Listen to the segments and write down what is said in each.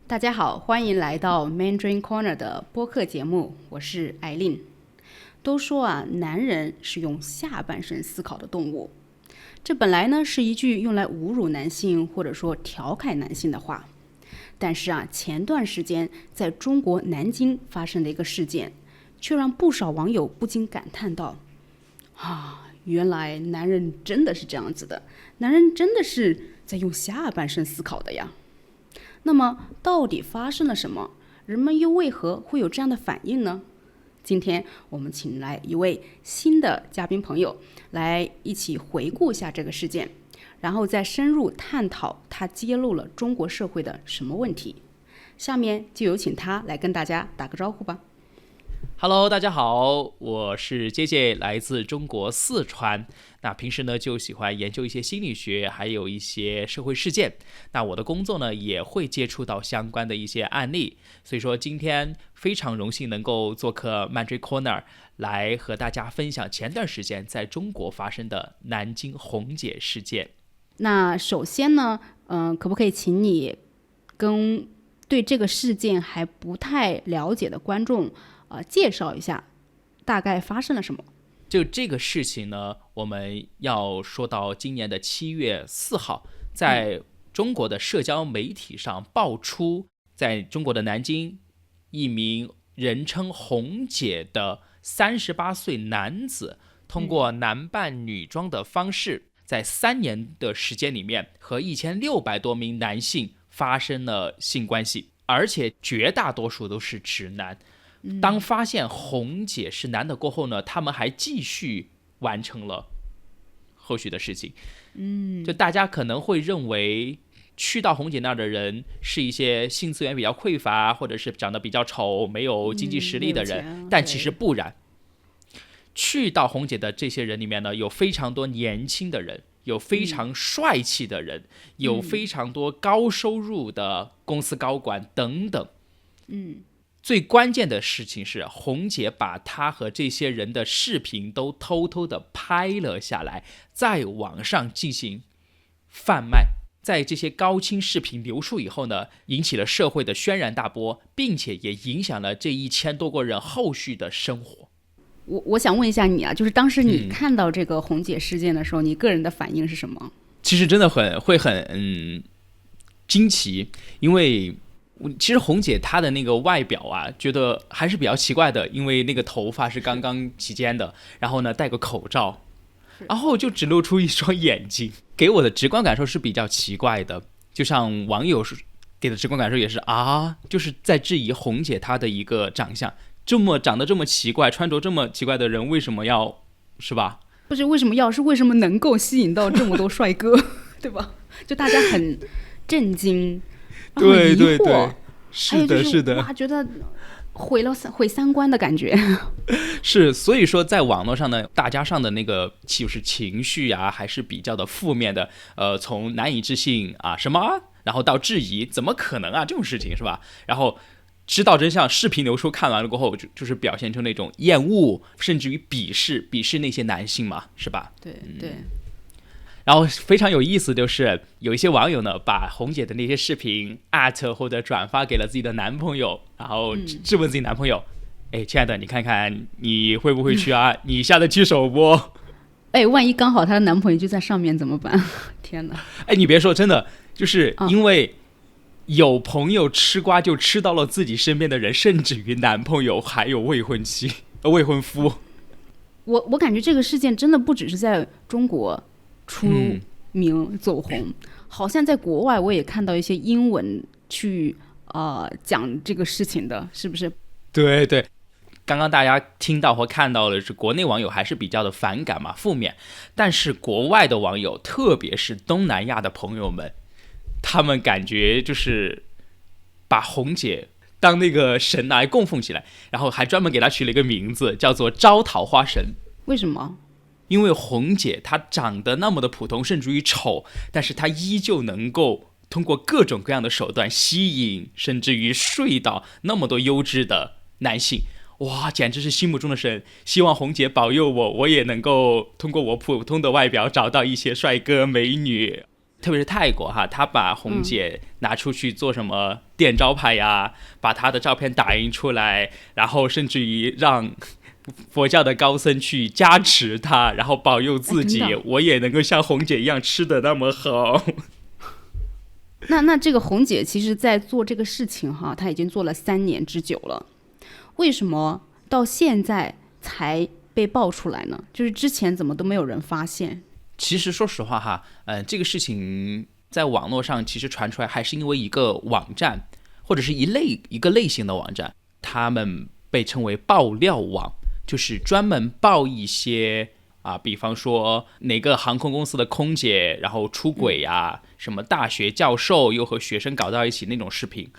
大家好，欢迎来到 Mandarin Corner 的播客节目，我是艾琳。都说男人是用下半身思考的动物，这本来呢是一句用来侮辱男性或者说调侃男性的话。但是前段时间在中国南京发生的一个事件，却让不少网友不禁感叹道：原来男人真的是这样子的，男人真的是在用下半身思考的呀。那么到底发生了什么？人们又为何会有这样的反应呢？今天我们请来一位新的嘉宾朋友，来一起回顾一下这个事件，然后再深入探讨他揭露了中国社会的什么问题。下面就有请他来跟大家打个招呼吧。Hello， 大家好，我是杰杰，来自中国四川。那平时呢就喜欢研究一些心理学，还有一些社会事件。那我的工作呢也会接触到相关的一些案例，所以说今天非常荣幸能够做客 Mandarin Corner， 来和大家分享前段时间在中国发生的南京红姐事件。那首先呢，可不可以请你跟对这个事件还不太了解的观众介绍一下大概发生了什么？就这个事情呢，我们要说到今年的7月4号，在中国的社交媒体上爆出，在中国的南京，一名人称红姐的38岁男子，通过男扮女装的方式，在3年的时间里面，和1600多名男性发生了性关系，而且绝大多数都是直男。当发现红姐是男的过后呢，他们还继续完成了后续的事情。就大家可能会认为去到红姐那儿的人是一些性资源比较匮乏，或者是长得比较丑，没有经济实力的人，但其实不然。去到红姐的这些人里面呢，有非常多年轻的人，有非常帅气的人，有非常多高收入的公司高管等等。最关键的事情是，红姐把她和这些人的视频都偷偷的拍了下来，在网上进行贩卖。在这些高清视频流出以后呢，引起了社会的轩然大波，并且也影响了这1000多个人后续的生活。我想问一下你就是当时你看到这个红姐事件的时候，你个人的反应是什么？其实真的会很惊奇，因为其实红姐她的那个外表觉得还是比较奇怪的，因为那个头发是刚刚齐肩的，然后呢戴个口罩，然后就只露出一双眼睛，给我的直观感受是比较奇怪的。就像网友给的直观感受也是就是在质疑红姐她的一个长相，长得这么奇怪，穿着这么奇怪的人为什么要，是吧？不是为什么要，是为什么能够吸引到这么多帅哥对吧？就大家很震惊，对对对，是的，是的，觉得毁三观的感觉。是，所以说在网络上呢，大家上的那个就是情绪还是比较的负面的。从难以置信什么，然后到质疑，怎么可能这种事情是吧？然后知道真相，视频流出，看完了过后就是表现出那种厌恶，甚至于鄙视那些男性嘛，是吧？对对。然后非常有意思，就是有一些网友呢，把红姐的那些视频或者转发给了自己的男朋友，然后质问自己男朋友：亲爱的，你看看你会不会去你下得去手不？万一刚好她的男朋友就在上面怎么办？天哪！你别说，真的就是因为有朋友吃瓜就吃到了自己身边的人，甚至于男朋友还有未婚夫。我感觉这个事件真的不只是在中国出名走红，好像在国外我也看到一些英文去讲这个事情的，是不是？对对，刚刚大家听到或看到的是国内网友还是比较的反感嘛，负面，但是国外的网友，特别是东南亚的朋友们，他们感觉就是把红姐当那个神来供奉起来，然后还专门给她取了一个名字，叫做招桃花神。为什么？因为红姐她长得那么的普通，甚至于丑，但是她依旧能够通过各种各样的手段吸引，甚至于睡到那么多优质的男性。哇，简直是心目中的神！希望红姐保佑我也能够通过我普通的外表找到一些帅哥美女。特别是泰国哈，他把红姐拿出去做什么电招牌呀，把她的照片打印出来，然后甚至于让佛教的高僧去加持她，然后保佑自己，我也能够像红姐一样吃得那么好。那这个红姐其实在做这个事情哈，她已经做了3年之久了，为什么到现在才被爆出来呢？就是之前怎么都没有人发现？其实说实话哈，这个事情在网络上其实传出来，还是因为一个网站或者是一个类型的网站，他们被称为爆料网，就是专门爆一些比方说哪个航空公司的空姐然后出轨呀，什么大学教授又和学生搞到一起那种视频。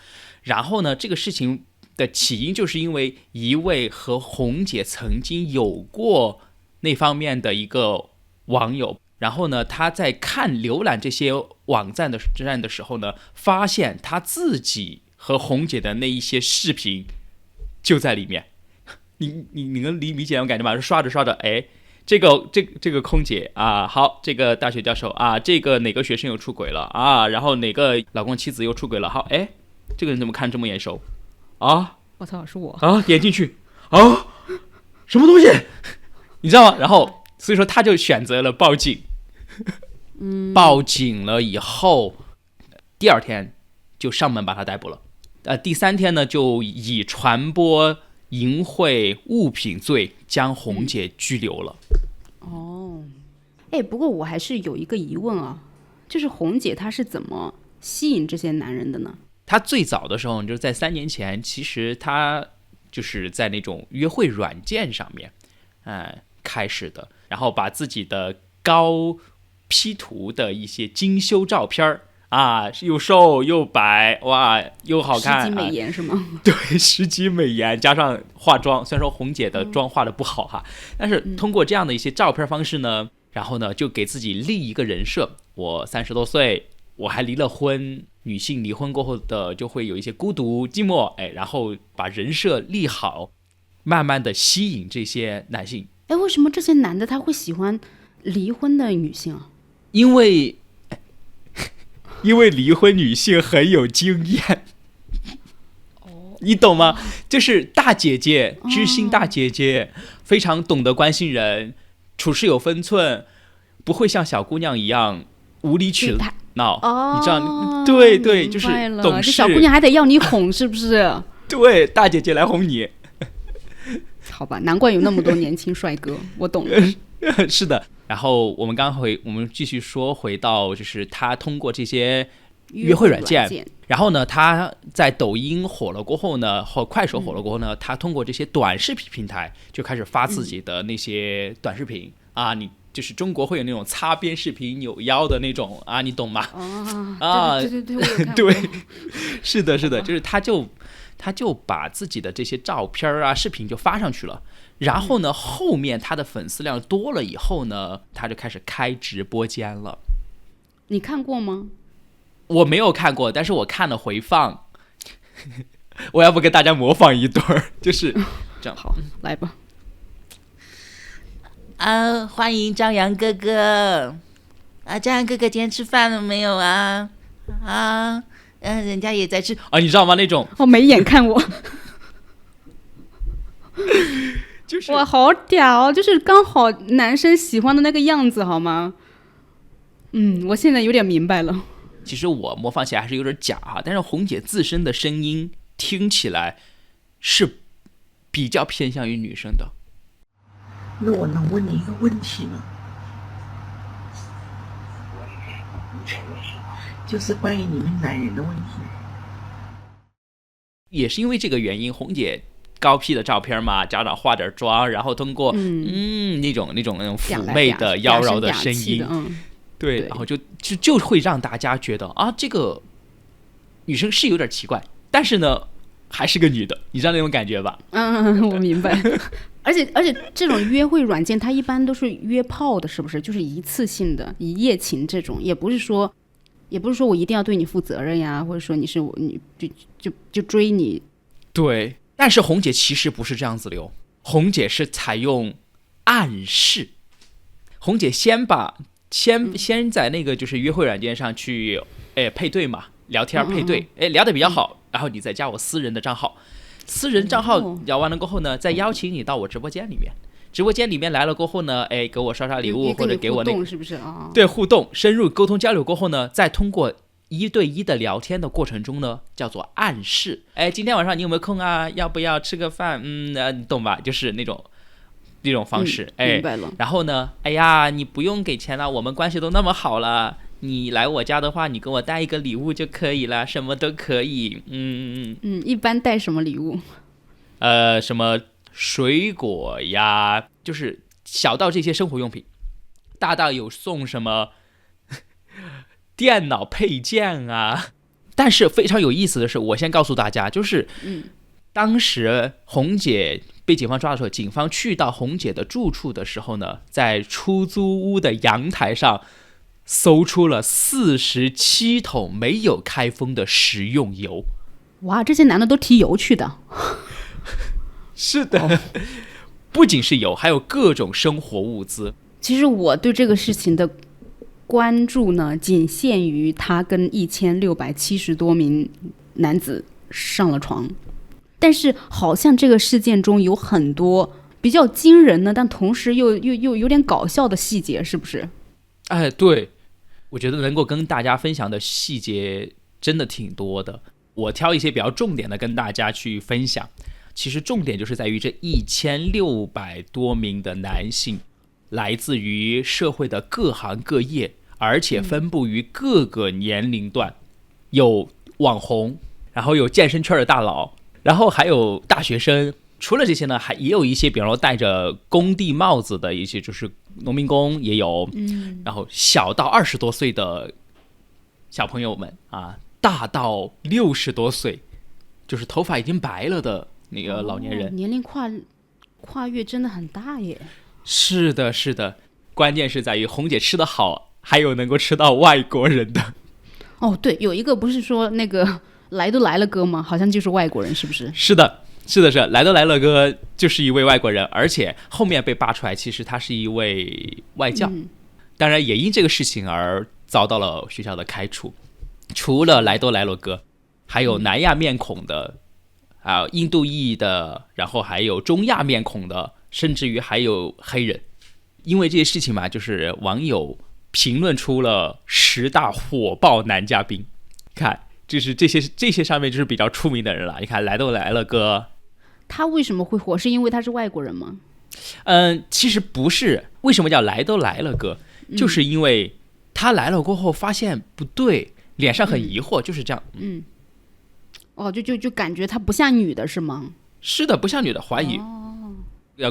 然后呢，这个事情的起因就是因为一位和红姐曾经有过那方面的一个网友，然后呢，他在浏览这些网站的时候呢，发现他自己和红姐的那一些视频就在里面。你能理解我感觉吗？刷着刷着，哎，这个空姐好，这个大学教授这个哪个学生又出轨了然后哪个老公妻子又出轨了，好，哎，这个人怎么看这么眼熟我操，是我点进去什么东西，你知道吗？然后所以说他就选择了报警。报警了以后，第2天就上门把他逮捕了。第3天呢，就以传播淫秽物品罪将红姐拘留了。不过我还是有一个疑问就是红姐她是怎么吸引这些男人的呢？她最早的时候就是在3年前，其实她就是在那种约会软件上面开始的，然后把自己的高P 图的一些精修照片又瘦又白，哇，又好看，十级美颜是吗？对，10级美颜加上化妆，虽然说红姐的妆化的不好但是通过这样的一些照片方式呢，然后呢就给自己立一个人设，我30多岁，我还离了婚，女性离婚过后的就会有一些孤独寂寞，然后把人设立好，慢慢的吸引这些男性。为什么这些男的他会喜欢离婚的女性因为离婚女性很有经验你懂吗？就是大姐姐，知心大姐姐，非常懂得关心人，处事有分寸，不会像小姑娘一样无理取闹你知道？对，就是懂事。这小姑娘还得要你哄是不是？对，大姐姐来哄你。好吧，难怪有那么多年轻帅哥，我懂了。是的。然后我们继续说回到，就是他通过这些约会软件，然后呢，他在抖音火了过后呢，或快手火了过后呢，他通过这些短视频平台就开始发自己的那些短视频你就是中国会有那种擦边视频扭腰的那种你懂吗？对，我有看过。对，是的，就是他就把自己的这些照片视频就发上去了。然后呢，后面他的粉丝量多了以后呢，他就开始开直播间了。你看过吗？我没有看过，但是我看了回放。我要不跟大家模仿一段就是这样。好，来吧。欢迎张扬哥哥。张扬哥哥今天吃饭了没有人家也在吃你知道吗？那种没眼看我。就是哇，好屌，就是刚好男生喜欢的那个样子，好吗？我现在有点明白了。其实我模仿起来还是有点假但是红姐自身的声音听起来是比较偏向于女生的。那我能问你一个问题吗？就是关于你们男人的问题。也是因为这个原因，红姐高 P 的照片嘛，家长化点妆，然后通过那种妩媚的妖娆的声音，对，然后就会让大家觉得这个女生是有点奇怪，但是呢还是个女的，你知道那种感觉吧？我明白。而且这种约会软件它一般都是约炮的，是不是？就是一次性的一夜情这种，也不是说我一定要对你负责任呀，或者说你就追你。对，但是红姐其实不是这样子红姐是采用暗示。红姐先把先在那个就是约会软件上去配对嘛，聊天配对，聊得比较好，然后你再加我私人的账号，私人账号聊完了过后呢，再邀请你到我直播间里面。直播间里面来了过后呢，给我刷礼物或者给我那个是不是啊？对，互动深入沟通交流过后呢，再通过1对1的聊天的过程中呢，叫做暗示。今天晚上你有没有空啊？要不要吃个饭？你懂吧？就是那种方式。明白了。然后呢，哎呀，你不用给钱了，我们关系都那么好了，你来我家的话，你给我带一个礼物就可以了，什么都可以。一般带什么礼物？什么水果呀，就是小到这些生活用品，大到有送什么电脑配件啊。但是非常有意思的是，我先告诉大家，就是当时红姐被警方抓的时候，警方去到红姐的住处的时候呢，在出租屋的阳台上搜出了47桶没有开封的食用油。哇，这些男的都提油去的。是的，不仅是油，还有各种生活物资。其实我对这个事情的关注呢，仅限于他跟1670多名男子上了床，但是好像这个事件中有很多比较惊人的，但同时又有点搞笑的细节，是不是？对，我觉得能够跟大家分享的细节真的挺多的，我挑一些比较重点的跟大家去分享。其实重点就是在于这1600多名的男性，来自于社会的各行各业，而且分布于各个年龄段，有网红，然后有健身圈的大佬，然后还有大学生。除了这些呢，也有一些比方说戴着工地帽子的一些就是农民工也有，然后小到20多岁的小朋友们啊，大到60多岁，就是头发已经白了的那个老年人。年龄跨越真的很大耶。是的，是的，关键是在于红姐吃得好，还有能够吃到外国人的。对，有一个不是说那个来都来了哥吗？好像就是外国人，是不是？是的，是的，是来都来了哥就是一位外国人，而且后面被扒出来，其实他是一位外教。当然也因这个事情而遭到了学校的开除。除了来都来了哥，还有南亚面孔的印度裔的，然后还有中亚面孔的，甚至于还有黑人。因为这些事情嘛，就是网友评论出了10大火爆男嘉宾。看，就是这些上面就是比较出名的人了。你看来都来了哥，他为什么会火？是因为他是外国人吗？其实不是。为什么叫来都来了哥？就是因为他来了过后发现不对，脸上很疑惑，就是这样。就感觉她不像女的是吗？是的，不像女的，怀疑。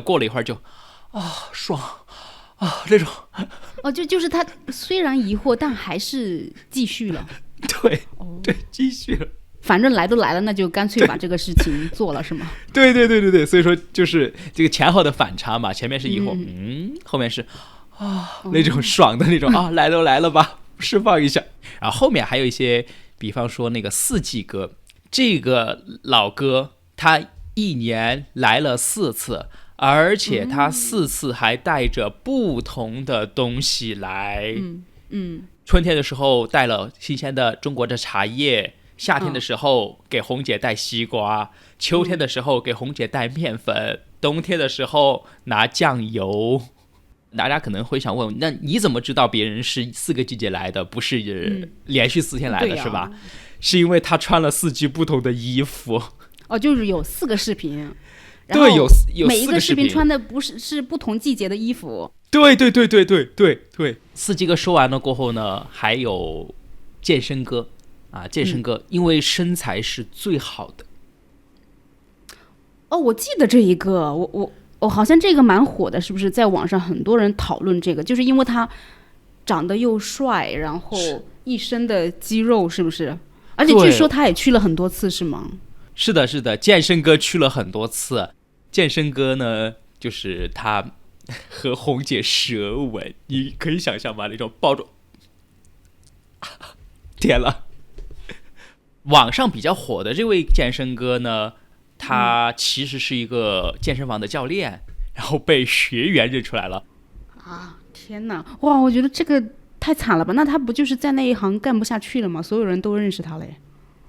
过了一会儿就爽这种。就是她虽然疑惑，但还是继续了。对，继续了。反正来都来了，那就干脆把这个事情做了，是吗？对，所以说就是这个前后的反差嘛，前面是疑惑，后面是那种爽的那种来都来了吧，释放一下。然后后面还有一些，比方说那个四季哥，这个老哥他1年来了4次，而且他4次还带着不同的东西来。春天的时候带了新鲜的中国的茶叶，夏天的时候给红姐带西瓜，秋天的时候给红姐带面粉，冬天的时候拿酱油。大家可能会想问，那你怎么知道别人是4个季节来的，不是连续4天来的，是吧？是因为他穿了4季不同的衣服。就是有4个视频。对，有每一个视频穿的是不同季节的衣服。对。四季哥说完了过后呢，还有健身哥健身哥，因为身材是最好的。我记得这一个，我好像这个蛮火的，是不是？在网上很多人讨论这个，就是因为他长得又帅，然后一身的肌肉，是不是？而且据说他也去了很多次，是吗？是的，健身哥去了很多次。健身哥呢，就是他和红姐舌吻，你可以想象吗？那种抱着，天了！网上比较火的这位健身哥呢，他其实是一个健身房的教练，然后被学员认出来了。天哪，哇，我觉得这个太惨了吧？那他不就是在那一行干不下去了吗？所有人都认识他了耶。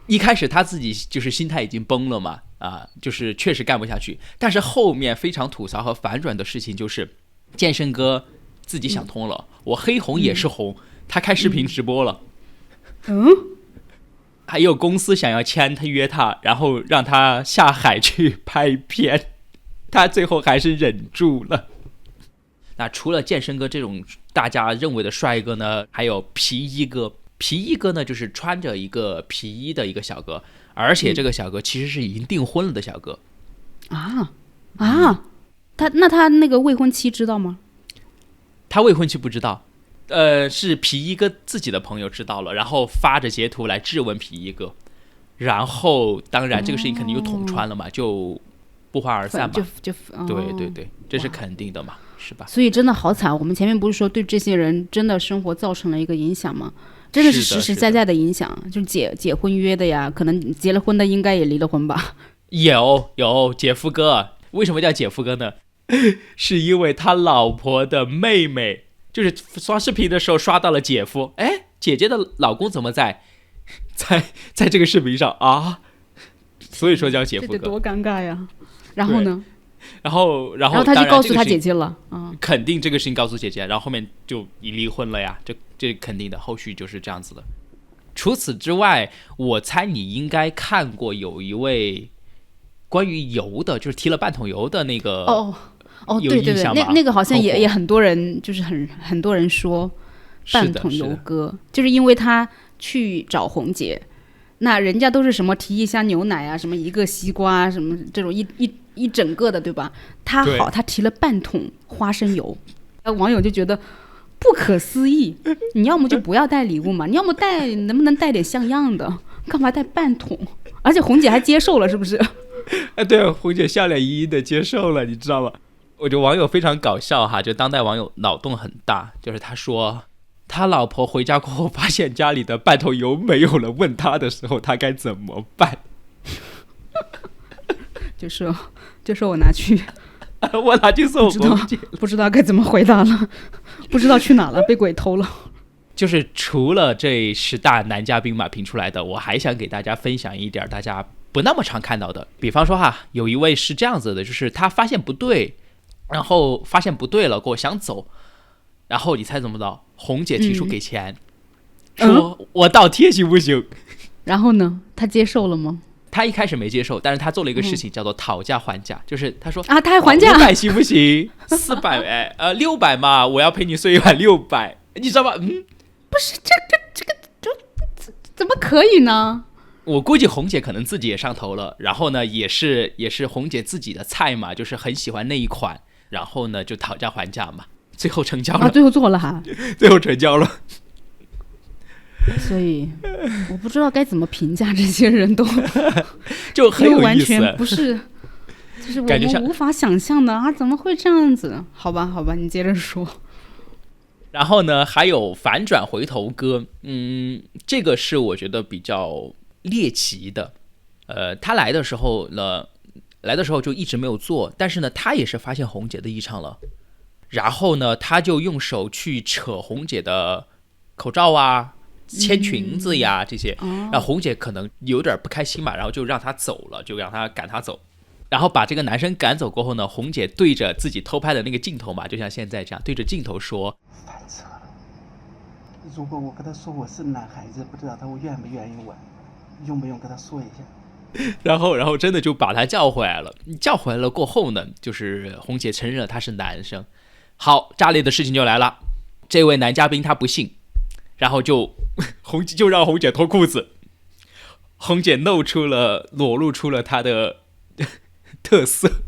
一开始他自己就是心态已经崩了嘛，就是确实干不下去。但是后面非常吐槽和反转的事情就是，健身哥自己想通了，我黑红也是红，他开视频直播了。还有公司想要签他约他，然后让他下海去拍片，他最后还是忍住了。那除了健身哥这种大家认为的帅哥呢，还有皮衣哥。皮衣哥呢，就是穿着一个皮衣的一个小哥，而且这个小哥其实是已经订婚了的小哥。他那个未婚妻知道吗？他未婚妻不知道，是皮衣哥自己的朋友知道了，然后发着截图来质问皮衣哥，然后当然这个事情肯定就捅穿了嘛，就不欢而散嘛。对，这是肯定的嘛，是吧？所以真的好惨。我们前面不是说对这些人真的生活造成了一个影响吗？真的是实实在在的影响，就是结婚约的呀，可能结了婚的应该也离了婚吧。有姐夫哥，为什么叫姐夫哥呢？是因为他老婆的妹妹，就是刷视频的时候刷到了姐夫，哎，姐姐的老公怎么在这个视频上啊？所以说叫姐夫哥，这得多尴尬呀！然后呢？然后他就告诉他姐姐了啊，肯定这个事情告诉姐姐，然后后面就已离婚了呀，这肯定的，后续就是这样子的。除此之外，我猜你应该看过有一位关于油的，就是提了半桶油的那个对，那个好像也很多人，就是很多人说半桶油哥，就是因为他去找红姐，那人家都是什么提一箱牛奶啊，什么一个西瓜，什么这种一整个的，对吧？他提了半桶花生油，网友就觉得不可思议，你要么就不要带礼物嘛，你要么能不能带点像样的，干嘛带半桶？而且红姐还接受了，是不是？对，红姐笑脸盈盈的接受了，你知道吗？我觉得网友非常搞笑哈，就当代网友脑洞很大，就是他说他老婆回家过后发现家里的半桶油没有了，问他的时候他该怎么办？就说我拿去送红姐，不知道该怎么回答了，不知道去哪了，被鬼偷了。就是除了这10大男嘉宾嘛评出来的，我还想给大家分享一点大家不那么常看到的。比方说有一位是这样子的，就是他发现不对，然后发现不对了，给我想走，然后你猜怎么着？红姐提出给钱，说我倒贴行不行？然后呢，他接受了吗？他一开始没接受，但是他做了一个事情叫做讨价还价，就是他说他还还价，500行不行？400600嘛，我要陪你睡一晚600，你知道吗？不是这个怎么可以呢？我估计红姐可能自己也上头了，然后呢，也是红姐自己的菜嘛，就是很喜欢那一款，然后呢就讨价还价嘛，最后成交了，最后做了哈，最后成交了。所以我不知道该怎么评价这些人，都就很有意思，完全不是，就是我们无法想象的怎么会这样子？好吧，你接着说。然后呢，还有反转回头哥，这个是我觉得比较猎奇的。他来的时候就一直没有做，但是呢，他也是发现红姐的异常了，然后呢，他就用手去扯红姐的口罩啊、牵裙子呀这些，然后红姐可能有点不开心嘛，然后就让他走了，就让他赶他走。然后把这个男生赶走过后呢，红姐对着自己偷拍的那个镜头嘛，就像现在这样对着镜头说：“翻车了！如果我跟他说我是男孩子，不知道他会愿不愿意我，用不用跟他说一下？”然后真的就把他叫回来了。叫回来了过后呢，就是红姐承认了他是男生。好，炸裂的事情就来了，这位男嘉宾他不信，然后就让红姐脱裤子，红姐裸露出了他的特色，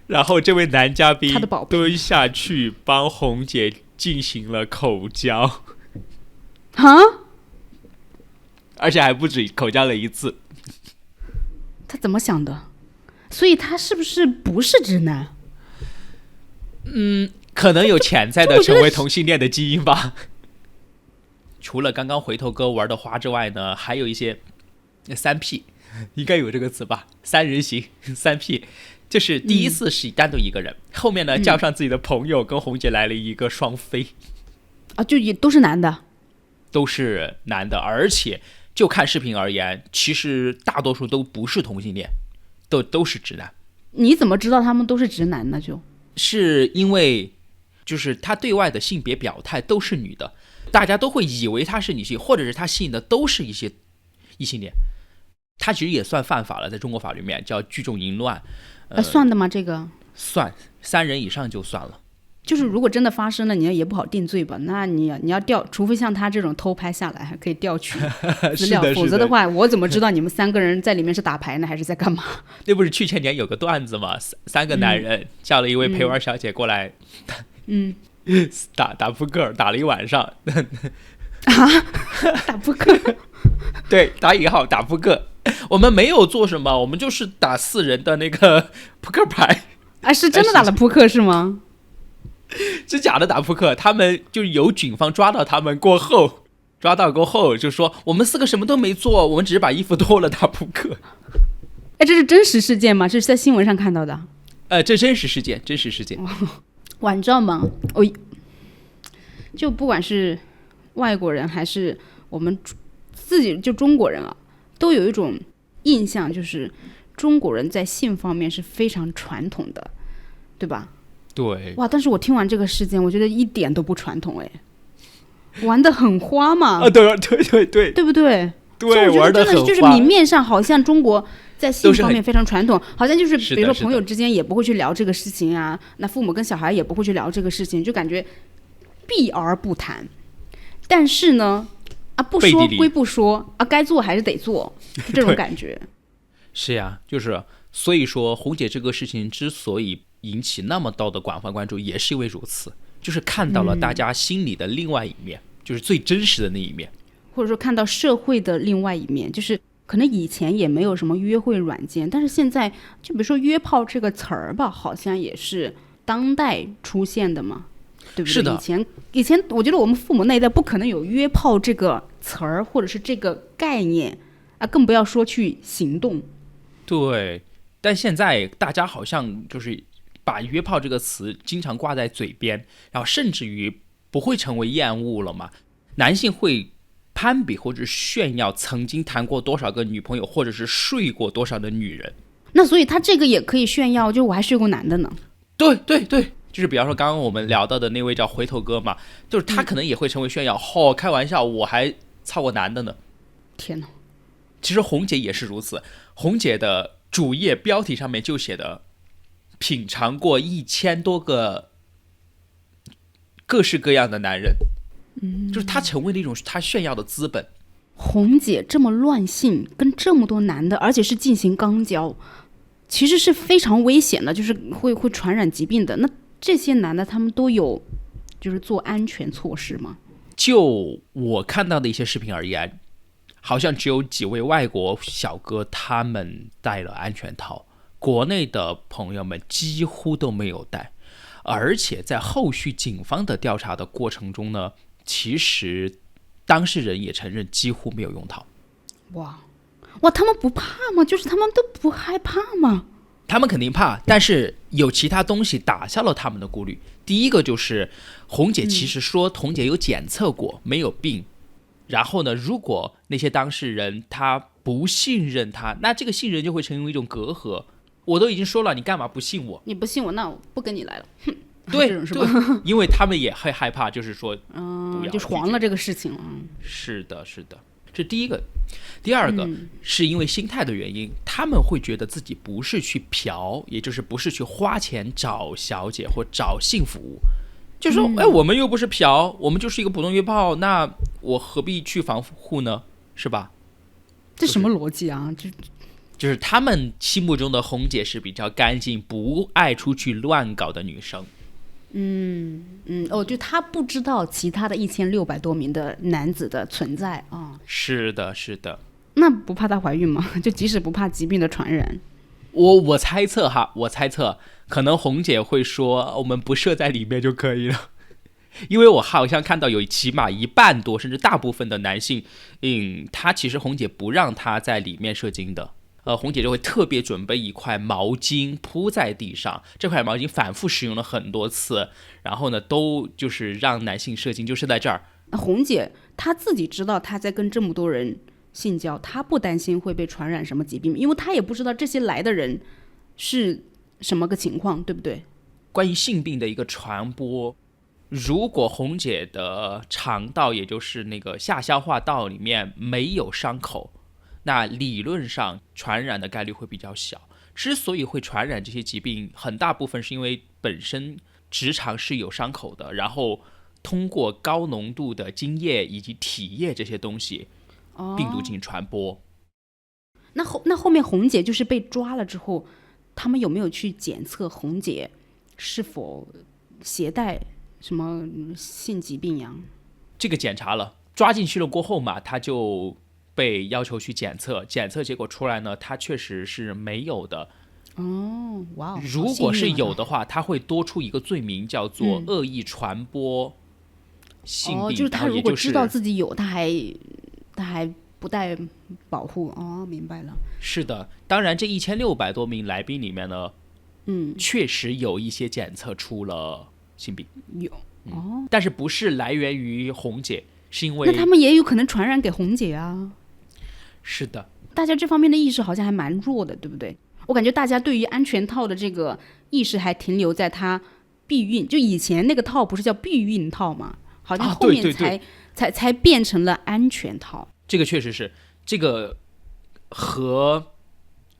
然后这位男嘉宾蹲下去帮红姐进行了口交，而且还不止口交了一次。他怎么想的？所以他是不是直男？可能有潜在的成为同性恋的基因吧。除了刚刚回头哥玩的花之外呢，还有一些3P，应该有这个词吧？3人行3P，就是第一次是单独一个人，后面呢叫上自己的朋友，跟红姐来了一个双飞。啊，就也都是男的。都是男的，而且就看视频而言，其实大多数都不是同性恋，都是直男。你怎么知道他们都是直男呢？是因为就是他对外的性别表态都是女的，大家都会以为他是女性，或者是他吸引的都是一些异性恋。他其实也算犯法了，在中国法律里面叫聚众淫乱。算的吗？这个算，3人以上就算了。就是如果真的发生了，你也不好定罪吧？那你要调，除非像他这种偷拍下来还可以调取资料，否则的话，我怎么知道你们3个人在里面是打牌呢，还是在干嘛？那不是去年有个段子吗？3个男人叫了一位陪玩小姐过来，打扑克，打了一晚上。啊，打扑克？对，打引号打扑克。我们没有做什么，我们就是打4人的那个扑克牌。啊，是真的打了扑克是吗？是假的打扑克，他们就有警方抓到他们过后，就说我们4个什么都没做，我们只是把衣服脱了打扑克。哎，这是真实事件吗？这是在新闻上看到的？这真实事件。哇，你知道吗？就不管是外国人还是我们自己，就中国人啊，都有一种印象，就是中国人在性方面是非常传统的，对吧？对，哇！但是我听完这个事件，我觉得一点都不传统，哎，玩得很花嘛。啊，对，对不对？对，玩得很花。真的就是明面上好像中国在性方面非常传统，好像就是比如说朋友之间也不会去聊这个事情啊，那父母跟小孩也不会去聊这个事情，就感觉避而不谈。但是呢，不说归不说啊，该做还是得做，就这种感觉。是呀，就是所以说红姐这个事情之所以引起那么多的广泛关注，也是因为如此，就是看到了大家心里的另外一面，就是最真实的那一面，或者说看到社会的另外一面，就是可能以前也没有什么约会软件，但是现在就比如说约炮这个词儿吧，好像也是当代出现的嘛，对不对？是的。以前我觉得我们父母那一代不可能有约炮这个词儿或者是这个概念啊，更不要说去行动。对，但现在大家好像就是把约炮这个词经常挂在嘴边，然后甚至于不会成为厌恶了嘛。男性会攀比或者炫耀曾经谈过多少个女朋友，或者是睡过多少的女人。那所以他这个也可以炫耀，就我还睡过男的呢。对，就是比方说刚刚我们聊到的那位叫回头哥嘛，就是他可能也会成为炫耀，开玩笑，我还操过男的呢。天哪！其实红姐也是如此，红姐的主页标题上面就写的品尝过1000多个各式各样的男人，就是他成为了一种他炫耀的资本。红姐这么乱性，跟这么多男的，而且是进行肛交，其实是非常危险的，就是会传染疾病的。那这些男的他们都有就是做安全措施吗？就我看到的一些视频而言，好像只有几位外国小哥他们戴了安全套，国内的朋友们几乎都没有戴。而且在后续警方的调查的过程中呢，其实当事人也承认几乎没有用套。哇，他们不怕吗？就是他们都不害怕吗？他们肯定怕，但是有其他东西打消了他们的顾虑。第一个就是红姐其实说红姐有检测过，没有病。然后呢，如果那些当事人他不信任他，那这个信任就会成为一种隔阂。我都已经说了，你干嘛不信我？你不信我，那我不跟你来了。对，这种是吧？对，因为他们也会害怕，就是说，就黄了这个事情了。是的，这第一个。第二个是因为心态的原因，他们会觉得自己不是去嫖，也就是不是去花钱找小姐或找性服务，就说我们又不是嫖，我们就是一个普通约炮，那我何必去防护呢？是吧？这什么逻辑啊？就是他们心目中的红姐是比较干净，不爱出去乱搞的女生。就他不知道其他的1600多名的男子的存在啊。是的。那不怕她怀孕吗？就即使不怕疾病的传染？我猜测可能红姐会说我们不射在里面就可以了。因为我好像看到有起码1半多甚至大部分的男性，他其实红姐不让他在里面射精的，红姐就会特别准备一块毛巾铺在地上，这块毛巾反复使用了很多次，然后呢，都就是让男性射精就是在这儿。红姐她自己知道她在跟这么多人性交，她不担心会被传染什么疾病，因为她也不知道这些来的人是什么个情况，对不对？关于性病的一个传播，如果红姐的肠道，也就是那个下消化道里面没有伤口，那理论上传染的概率会比较小。之所以会传染这些疾病，很大部分是因为本身直肠是有伤口的，然后通过高浓度的精液以及体液这些东西，病毒进行传播。那后面红姐就是被抓了之后，他们有没有去检测红姐是否携带什么性疾病呀？这个检查了，抓进去了过后嘛，他就被要求去检测，检测结果出来呢，他确实是没有的。哦，哇哦！如果是有的话，他会多出一个罪名，叫做恶意传播性病。就是他如果知道自己有，他还不带保护。哦，明白了。是的，当然这1600多名来宾里面呢，确实有一些检测出了性病，有但是不是来源于红姐，是因为那他们也有可能传染给红姐啊。是的，大家这方面的意识好像还蛮弱的，对不对？我感觉大家对于安全套的这个意识还停留在它避孕，就以前那个套不是叫避孕套吗？好像后面才变成了安全套。这个确实是，这个和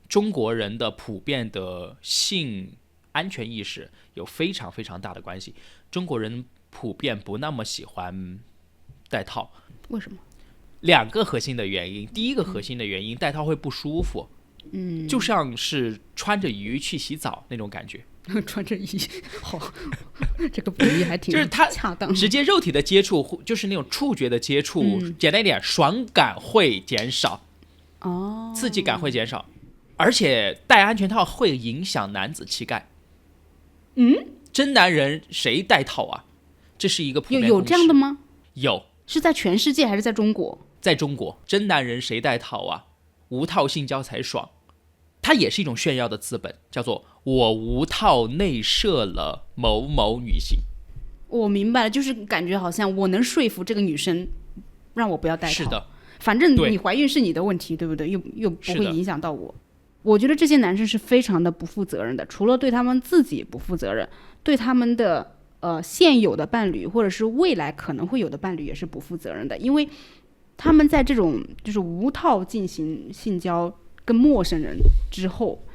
中国人的普遍的性安全意识有非常非常大的关系。中国人普遍不那么喜欢戴套，为什么？2个核心的原因。第一个核心的原因，戴套会不舒服，就像是穿着鱼去洗澡那种感觉。穿着衣，好，这个比喻还挺就是它恰当。直接肉体的接触，就是那种触觉的接触，简单一点，爽感会减少，刺激感会减少，而且戴安全套会影响男子气概。真男人谁戴套啊？这是一个普遍有这样的吗？有，是在全世界还是在中国？在中国，真男人谁戴套啊？无套性交才爽。它也是一种炫耀的资本，叫做我无套内射了某某女性。我明白了，就是感觉好像我能说服这个女生让我不要戴套。是的，反正你怀孕是你的问题，对不对？又不会影响到我。我觉得这些男生是非常的不负责任的，除了对他们自己不负责任，对他们的现有的伴侣或者是未来可能会有的伴侣也是不负责任的，因为他们在这种就是无套进行性交跟陌生人之后，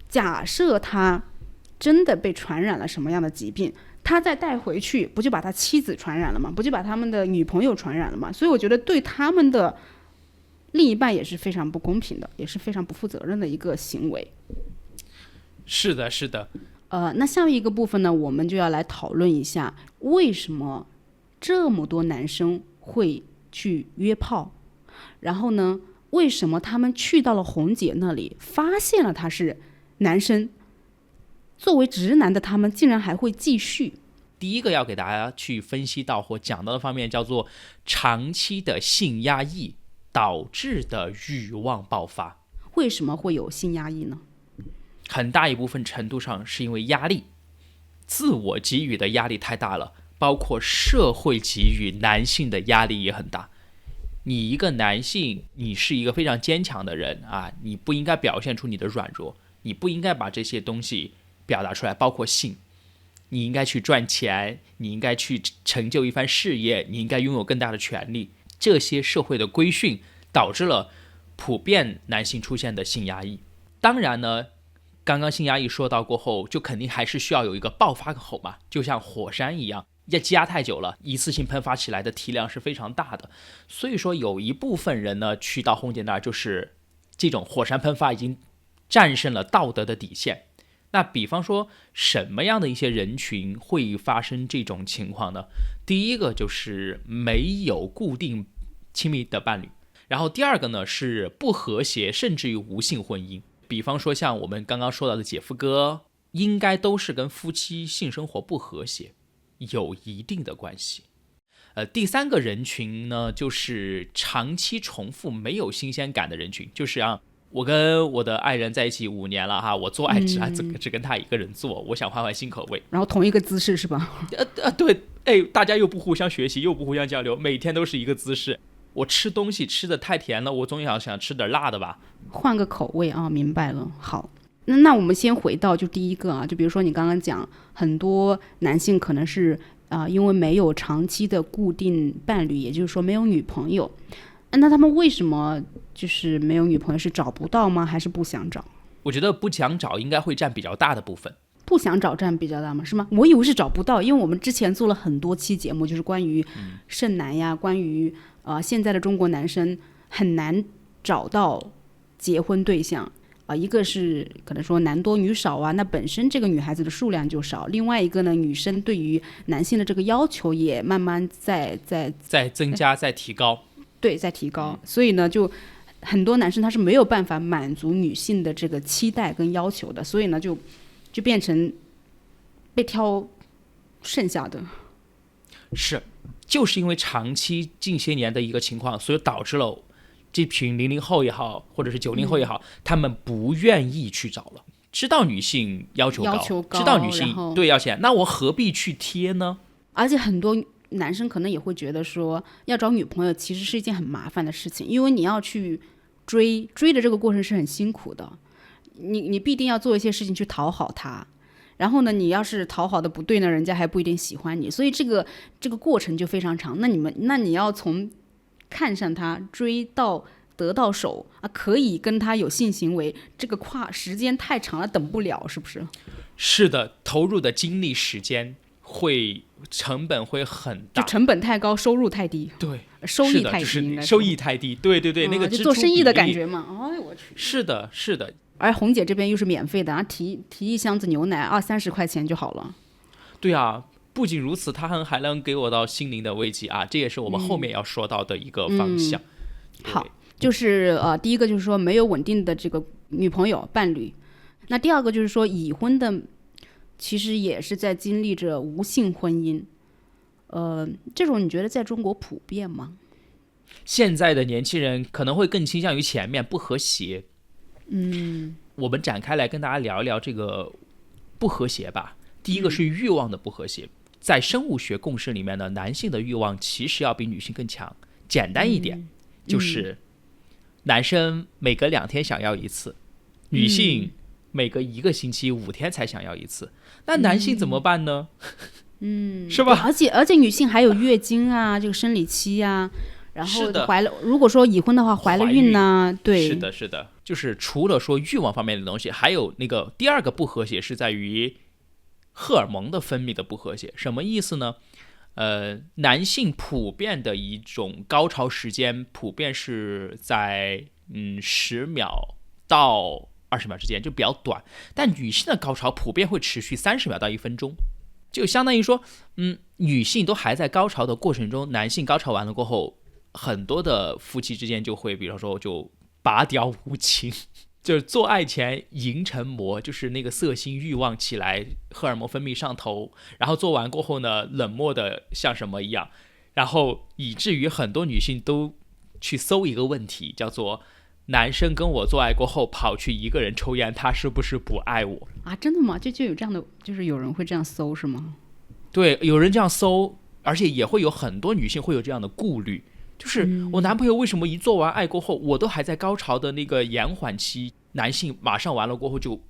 假设他真的被传染了什么样的疾病，他再带回去，不就把他妻子传染了吗？不就把他们的女朋友传染了吗？所以我觉得对他们的另一半也是非常不公平的，也是非常不负责任的一个行为。是的，是的。那下面一个部分呢，我们就要来讨论一下，为什么这么多男生会去约炮，然后呢，为什么他们去到了红姐那里，发现了他是男生，作为直男的他们竟然还会继续。第一个要给大家去分析到或讲到的方面叫做长期的性压抑导致的欲望爆发。为什么会有性压抑呢？很大一部分程度上是因为压力，自我给予的压力太大了，包括社会给予男性的压力也很大。你一个男性，你是一个非常坚强的人啊，你不应该表现出你的软弱，你不应该把这些东西表达出来，包括性。你应该去赚钱，你应该去成就一番事业，你应该拥有更大的权利。这些社会的规训导致了普遍男性出现的性压抑。当然呢，刚刚性压抑说到过后，就肯定还是需要有一个爆发口嘛，就像火山一样，要积压太久了，一次性喷发起来的体量是非常大的。所以说有一部分人呢，去到红姐那儿，就是这种火山喷发已经战胜了道德的底线。那比方说什么样的一些人群会发生这种情况呢？第一个就是没有固定亲密的伴侣，然后第二个呢是不和谐甚至于无性婚姻。比方说像我们刚刚说到的姐夫哥，应该都是跟夫妻性生活不和谐有一定的关系。第三个人群呢，就是长期重复没有新鲜感的人群，就是让我跟我的爱人在一起5年了哈，我做爱只跟他一个人做，我想换换新口味。然后同一个姿势是吧？对，大家又不互相学习，又不互相交流，每天都是一个姿势。我吃东西吃的太甜了，我总想吃点辣的吧，换个口味啊，明白了。好，那我们先回到就第一个啊，就比如说你刚刚讲，很多男性可能是因为没有长期的固定伴侣，也就是说没有女朋友，那他们为什么就是没有女朋友？是找不到吗？还是不想找？我觉得不想找应该会占比较大的部分。不想找占比较大吗？是吗？我以为是找不到，因为我们之前做了很多期节目，就是关于剩男呀，关于现在的中国男生很难找到结婚对象一个是可能说男多女少啊，那本身这个女孩子的数量就少；另外一个呢，女生对于男性的这个要求也慢慢在增加，在提高。对，在提高。所以呢，就很多男生他是没有办法满足女性的这个期待跟要求的，所以呢，就变成被挑剩下的。是，就是因为长期近些年的一个情况，所以导致了这群00后也好，或者是90后也好，他们不愿意去找了。知道女性要求高，知道女性对要钱，那我何必去贴呢？而且很多男生可能也会觉得说，要找女朋友其实是一件很麻烦的事情，因为你要去追的这个过程是很辛苦的，你必定要做一些事情去讨好他。然后呢，你要是讨好的不对呢，人家还不一定喜欢你，所以这个过程就非常长。那你要从看上他追到得到手可以跟他有性行为，这个时间太长了，等不了，是不是？是的，投入的精力时间成本会很大，就成本太高，收入太低。对，收益太低，就是收益太低。对，那个就做生意的感觉嘛。哎，我去。是的。而红姐这边又是免费的，提一箱子牛奶20-30块钱就好了。对啊，不仅如此，它还能给我到心灵的慰藉这也是我们后面要说到的一个方向。好，就是第一个就是说没有稳定的这个女朋友伴侣，那第二个就是说已婚的其实也是在经历着无性婚姻，这种你觉得在中国普遍吗？现在的年轻人可能会更倾向于前面不和谐。我们展开来跟大家聊一聊这个不和谐吧。第一个是欲望的不和谐，在生物学共识里面呢，男性的欲望其实要比女性更强。简单一点，就是男生每隔2天想要一次，女性每隔1个星期5天才想要一次。那男性怎么办呢？是吧？而且女性还有月经这个生理期然后如果说已婚的话，怀了孕对，是的，就是除了说欲望方面的东西，还有那个第二个不和谐是在于荷尔蒙的分泌的不和谐。什么意思呢？男性普遍的一种高潮时间普遍是在10秒到20秒之间，就比较短，但女性的高潮普遍会持续30秒到1分钟，就相当于说女性都还在高潮的过程中，男性高潮完了过后，很多的夫妻之间就会比如说就拔掉无情，就是做爱前淫成魔，就是那个色心欲望起来，荷尔蒙分泌上头，然后做完过后呢，冷漠的像什么一样，然后以至于很多女性都去搜一个问题，叫做男生跟我做爱过后跑去一个人抽烟，他是不是不爱我真的吗？就有这样的，就是有人会这样搜是吗？对，有人这样搜，而且也会有很多女性会有这样的顾虑，就是我男朋友为什么一做完爱过后，我都还在高潮的那个延缓期，男性马上完了过后就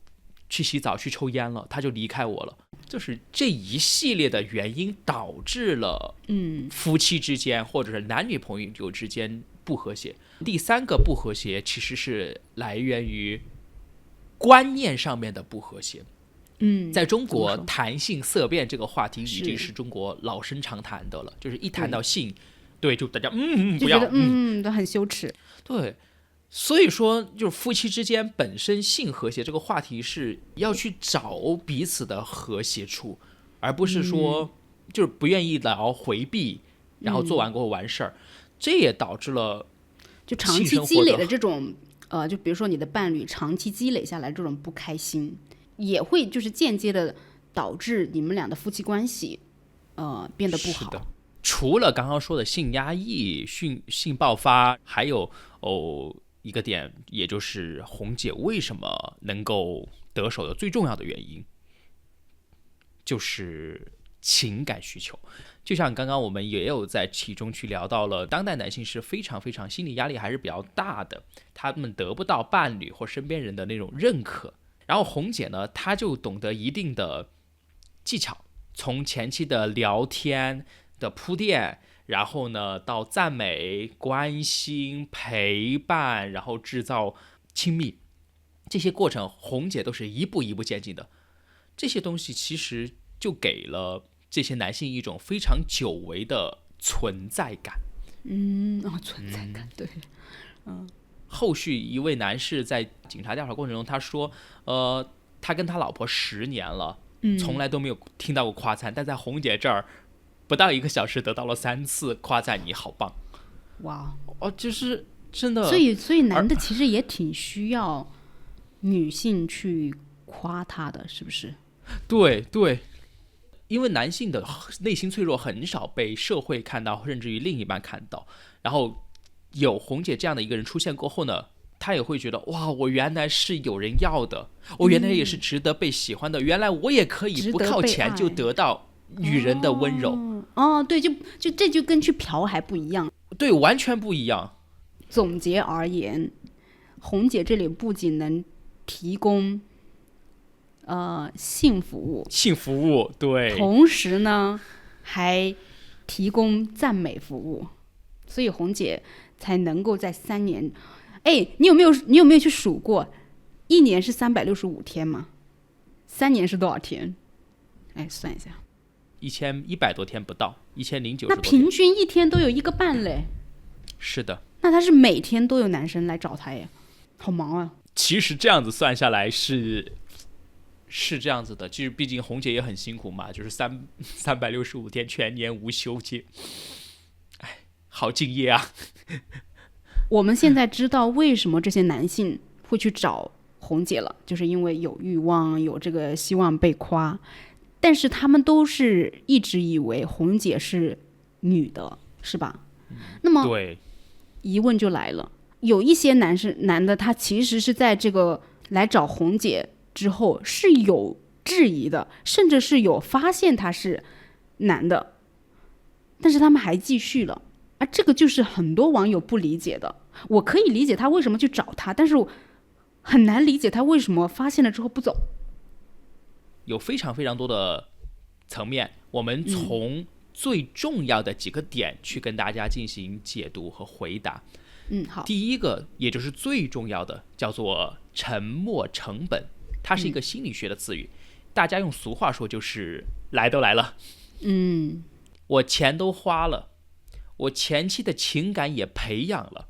去洗澡去抽烟了，他就离开我了。就是这一系列的原因导致了夫妻之间或者是男女朋友之间不和谐。第三个不和谐其实是来源于观念上面的不和谐。在中国谈性色变这个话题已经是中国老生常谈的了，就是一谈到性，对，就大家不要，都很羞耻。对，所以说就是夫妻之间本身性和谐这个话题是要去找彼此的和谐处，而不是说就是不愿意聊回避，然后做完过后完事儿。这也导致了就长期积累的这种就比如说你的伴侣长期积累下来这种不开心，也会就是间接的导致你们俩的夫妻关系变得不好。是的，除了刚刚说的性压抑、性爆发，还有一个点，也就是红姐为什么能够得手的最重要的原因，就是情感需求。就像刚刚我们也有在其中去聊到了，当代男性是非常非常心理压力还是比较大的，他们得不到伴侣或身边人的那种认可。然后红姐呢，她就懂得一定的技巧，从前期的聊天的铺垫，然后呢到赞美、关心、陪伴，然后制造亲密，这些过程红姐都是一步一步渐进的。这些东西其实就给了这些男性一种非常久违的存在感。存在感，对。后续一位男士在警察调查过程中，他说，他跟他老婆10年了，从来都没有听到过夸赞，但在红姐这儿，不到1个小时得到了3次夸赞，你好棒！哇，就是真的。所以男的其实也挺需要女性去夸他的，是不是？对对，因为男性的内心脆弱很少被社会看到，甚至于另一半看到，然后有红姐这样的一个人出现过后呢，他也会觉得哇，我原来是有人要的，我原来也是值得被喜欢的，原来我也可以不靠钱就得到女人的温柔。对，就这就跟去嫖还不一样。对，完全不一样。总结而言，红姐这里不仅能提供性服务，对，同时呢还提供赞美服务，所以红姐才能够在3年。你有没有去数过，1年是365天吗？3年是多少天？算一下，1100多天不到，1090多天。那平均1天都有1个半嘞。是的。那他是每天都有男生来找他耶，好忙啊。其实这样子算下来是这样子的，就是毕竟红姐也很辛苦嘛，就是365天全年无休节，好敬业啊。我们现在知道为什么这些男性会去找红姐了，就是因为有欲望，有这个希望被夸，但是他们都是一直以为红姐是女的，是吧？那么对，疑问就来了，有一些男的他其实是在这个来找红姐之后是有质疑的，甚至是有发现他是男的，但是他们还继续了。这个就是很多网友不理解的。我可以理解他为什么去找他，但是我很难理解他为什么发现了之后不走。有非常非常多的层面，我们从最重要的几个点去跟大家进行解读和回答。好。第一个，也就是最重要的，叫做沉没成本，它是一个心理学的词语，大家用俗话说就是来都来了，我钱都花了，我前期的情感也培养了，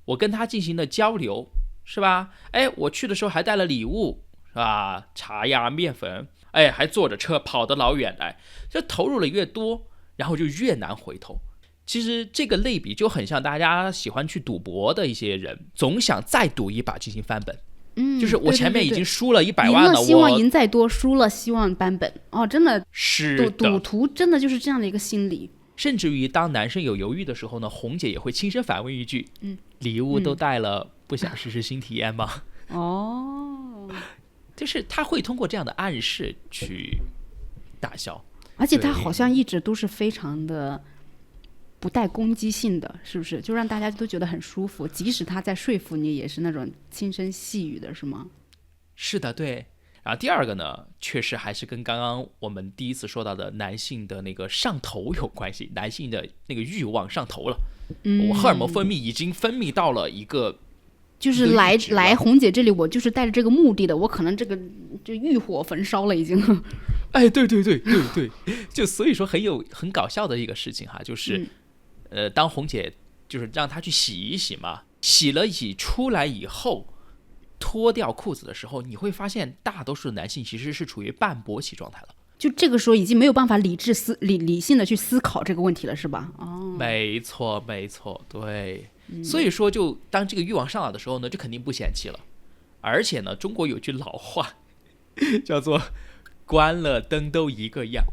我跟他进行了交流，是吧？我去的时候还带了礼物，是吧？茶呀、面粉，还坐着车跑得老远来，这投入了越多，然后就越难回头。其实这个类比就很像大家喜欢去赌博的一些人，总想再赌一把进行翻本。就是我前面已经输了100万了，希望赢再多，输了希望翻本。真的是的，赌徒真的就是这样的一个心理。甚至于当男生有犹豫的时候呢，红姐也会轻声反问一句：礼物都带了，不想试试新体验吗？就是他会通过这样的暗示去打消，而且他好像一直都是非常的不带攻击性的，是不是？就让大家都觉得很舒服，即使他在说服你，也是那种轻声细语的，是吗？是的，对。然后第二个呢，确实还是跟刚刚我们第一次说到的男性的那个上头有关系，男性的那个欲望上头了，我荷尔蒙分泌已经分泌到了一个，就是来红姐这里，我就是带着这个目的的，我可能这个就欲火焚烧了已经。对，就所以说很搞笑的一个事情哈，就是，当红姐就是让他去洗一洗嘛，洗了洗出来以后，脱掉裤子的时候，你会发现大多数的男性其实是处于半勃起状态了。就这个时候已经没有办法理性的去思考这个问题了，是吧？没错，对。所以说，就当这个欲望上来的时候呢，就肯定不嫌弃了。而且呢，中国有句老话叫做“关了灯都一个样”，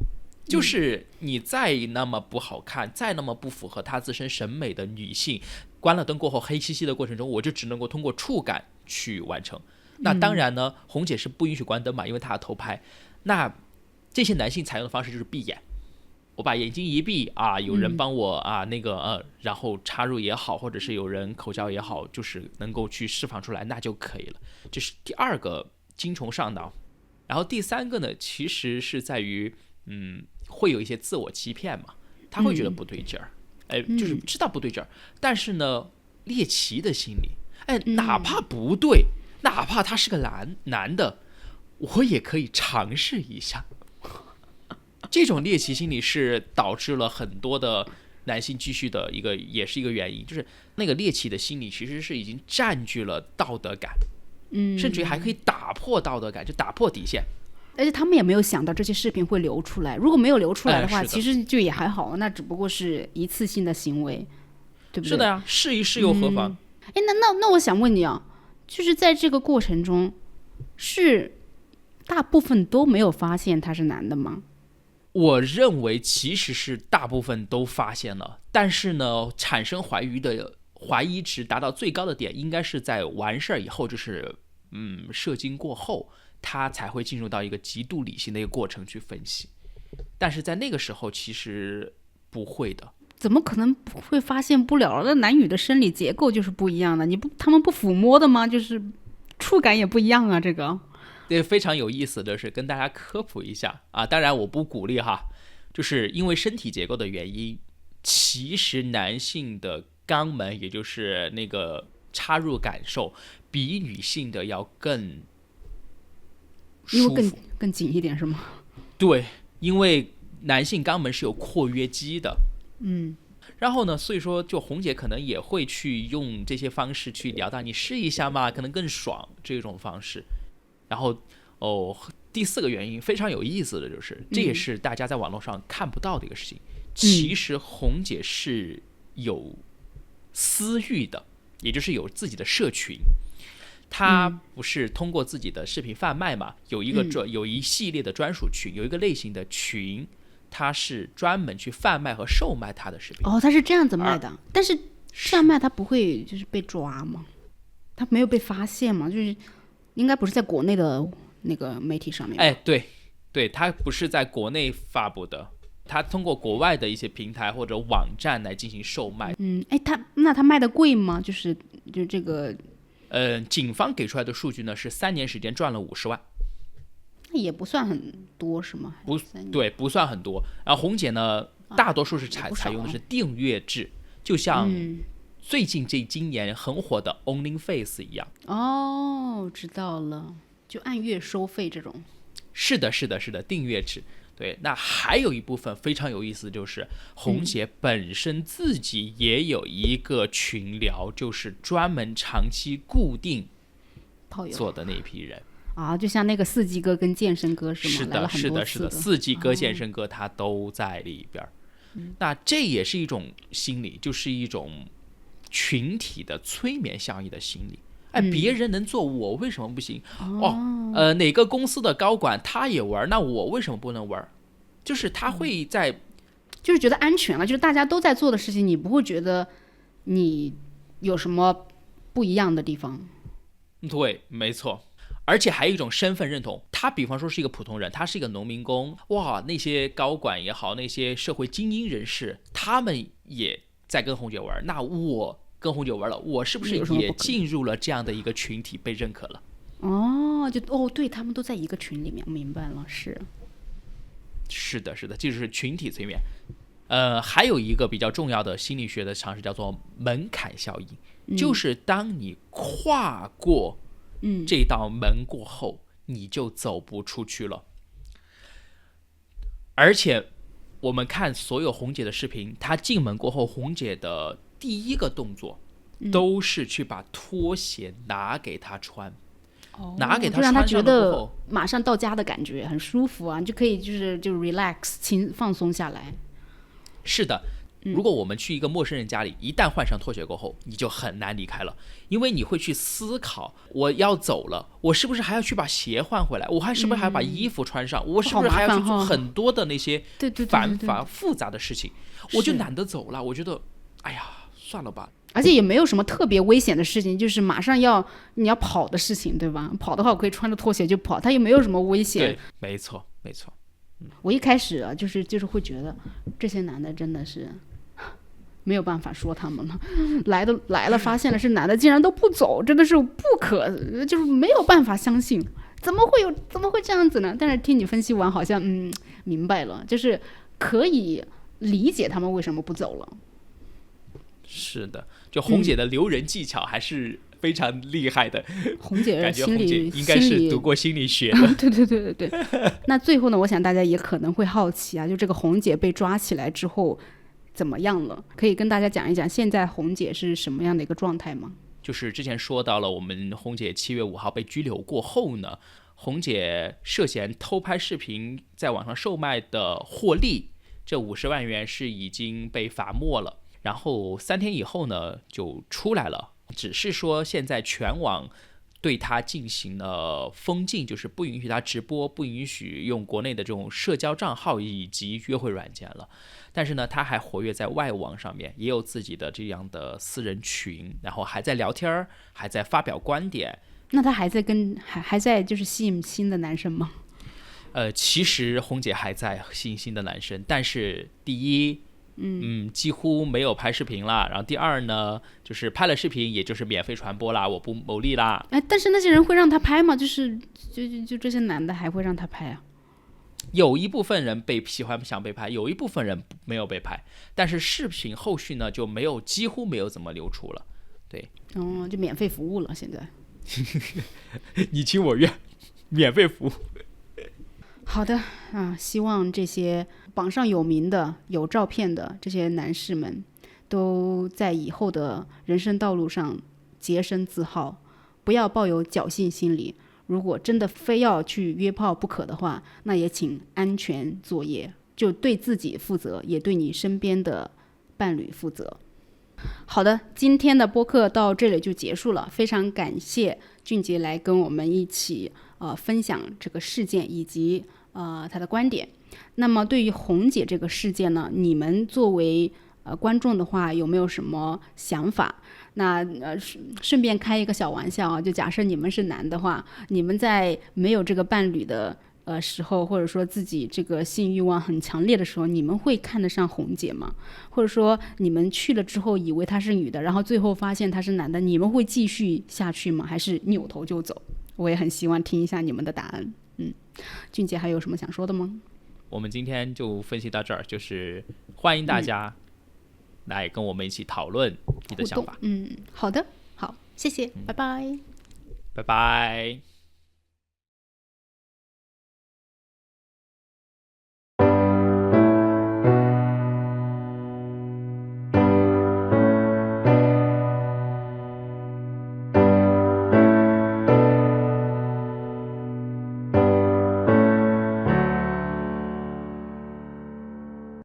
就是你再那么不好看，再那么不符合她自身审美的女性，关了灯过后黑漆漆的过程中，我就只能够通过触感去完成。那当然呢，红姐是不允许关灯嘛，因为她要偷拍。那这些男性采用的方式就是闭眼，我把眼睛一闭啊，有人帮我啊然后插入也好，或者是有人口交也好，就是能够去释放出来，那就可以了。这是第二个精虫上脑。然后第三个呢，其实是在于会有一些自我欺骗嘛，他会觉得不对劲儿，就是知道不对劲儿，但是呢，猎奇的心理，哪怕不对，哪怕他是个男的，我也可以尝试一下。这种猎奇心理是导致了很多的男性继续的也是一个原因，就是那个猎奇的心理其实是已经占据了道德感，甚至于还可以打破道德感，就打破底线。而且他们也没有想到这些视频会流出来，如果没有流出来的话，是的其实就也还好，那只不过是一次性的行为，对不对？是的呀，试一试又何妨？那我想问你啊，就是在这个过程中，是大部分都没有发现他是男的吗？我认为其实是大部分都发现了，但是呢，产生怀疑值达到最高的点，应该是在完事儿以后，就是射精过后，他才会进入到一个极度理性的一个过程去分析。但是在那个时候，其实不会的。怎么可能不会发现不了？那男女的生理结构就是不一样的，他们不抚摸的吗？就是触感也不一样啊，这个。对，非常有意思的是跟大家科普一下啊，当然我不鼓励哈，就是因为身体结构的原因，其实男性的肛门，也就是那个插入感受，比女性的要更舒服，因为更紧一点是吗？对，因为男性肛门是有括约肌的，然后呢，所以说就红姐可能也会去用这些方式去聊到你试一下嘛，可能更爽这种方式。然后第四个原因非常有意思的就是，这也是大家在网络上看不到的一个事情。其实红姐是有私域的，也就是有自己的社群。她不是通过自己的视频贩卖嘛，有一系列的专属群，有一个类型的群，它是专门去贩卖和售卖她的视频。他是这样子卖的，但是这样卖他不会就是被抓吗？他没有被发现吗？就是应该不是在国内的那个媒体上面。对，它不是在国内发布的，它通过国外的一些平台或者网站来进行售卖。他卖的贵吗？就这个。警方给出来的数据呢是3年时间赚了50万，那也不算很多是吗？对，不算很多。然后红姐呢，大多数是采用的是订阅制，就像最近今年很火的 OnlyFace 一样。知道了，就按月收费这种。是的，订阅制。对，那还有一部分非常有意思，就是红姐本身自己也有一个群聊，就是专门长期固定做的那批人啊，就像那个四季哥跟健身哥是吗？是的，四季哥、健身哥他都在里边。那这也是一种心理，就是一种群体的催眠效应的心理。别人能做，我为什么不行？哪个公司的高管他也玩，那我为什么不能玩？就是他会就是觉得安全了，就是大家都在做的事情，你不会觉得你有什么不一样的地方。对，没错。而且还有一种身份认同，他比方说是一个普通人，他是一个农民工，哇，那些高管也好，那些社会精英人士，他们也在跟红姐玩，那我跟红姐玩了，我是不是也进入了这样的一个群体，被认可了？对，他们都在一个群里面，明白了，是的，就是群体催眠。还有一个比较重要的心理学的常识叫做门槛效应，就是当你跨过这道门过后，你就走不出去了。而且我们看所有红姐的视频，她进门过后，红姐的第一个动作都是去把拖鞋拿给她穿，拿给她穿上了过后，就让她觉得马上到家的感觉，很舒服啊，你就可以就 relax 放松下来。是的，如果我们去一个陌生人家里，一旦换上拖鞋过后，你就很难离开了，因为你会去思考，我要走了，我是不是还要去把鞋换回来？我是不是还要把衣服穿上？我是不是还要去做很多的那些繁复杂的事情？我就懒得走了，我觉得，哎呀，算了吧。而且也没有什么特别危险的事情，就是马上你要跑的事情，对吧？跑的话我可以穿着拖鞋就跑，它也没有什么危险。对，没错没错。我一开始啊，就是会觉得这些男的真的是没有办法说他们了，来了发现了是男的，竟然都不走，真的是就是没有办法相信，怎么会这样子呢？但是听你分析完，好像明白了，就是可以理解他们为什么不走了。是的，就红姐的留人技巧还是非常厉害的。红姐感觉红姐应该是读过心理学的。对。那最后呢，我想大家也可能会好奇啊，就这个红姐被抓起来之后怎么样了？可以跟大家讲一讲现在红姐是什么样的一个状态吗？就是之前说到了，我们红姐7月5号被拘留过后呢，红姐涉嫌偷拍视频在网上售卖的获利，这50万元是已经被罚没了。然后3天以后呢就出来了，只是说现在全网对他进行了封禁，就是不允许他直播，不允许用国内的这种社交账号以及约会软件了。但是呢，他还活跃在外网上面，也有自己的这样的私人群，然后还在聊天，还在发表观点。那他还在就是吸引新的男生吗？其实红姐还在吸引新的男生，但是第一几乎没有拍视频啦。然后第二呢，就是拍了视频，也就是免费传播啦，我不牟利啦。但是那些人会让他拍吗？就这些男的还会让他拍啊？有一部分人想被拍，有一部分人没有被拍，但是视频后续呢就几乎没有怎么流出了。对，就免费服务了现在。你情我愿，免费服务。好的啊，希望这些榜上有名的、有照片的这些男士们，都在以后的人生道路上洁身自好，不要抱有侥幸心理。如果真的非要去约炮不可的话，那也请安全作业，就对自己负责，也对你身边的伴侣负责。好的，今天的播客到这里就结束了，非常感谢俊杰来跟我们一起分享这个事件以及他的观点。那么对于红姐这个事件呢，你们作为观众的话有没有什么想法？那顺便开一个小玩笑啊，就假设你们是男的话，你们在没有这个伴侣的时候，或者说自己这个性欲望很强烈的时候，你们会看得上红姐吗？或者说你们去了之后以为她是女的，然后最后发现她是男的，你们会继续下去吗？还是扭头就走？我也很希望听一下你们的答案。俊杰还有什么想说的吗？我们今天就分析到这儿，就是欢迎大家来跟我们一起讨论你的想法。好的，好，谢谢，拜拜，拜拜。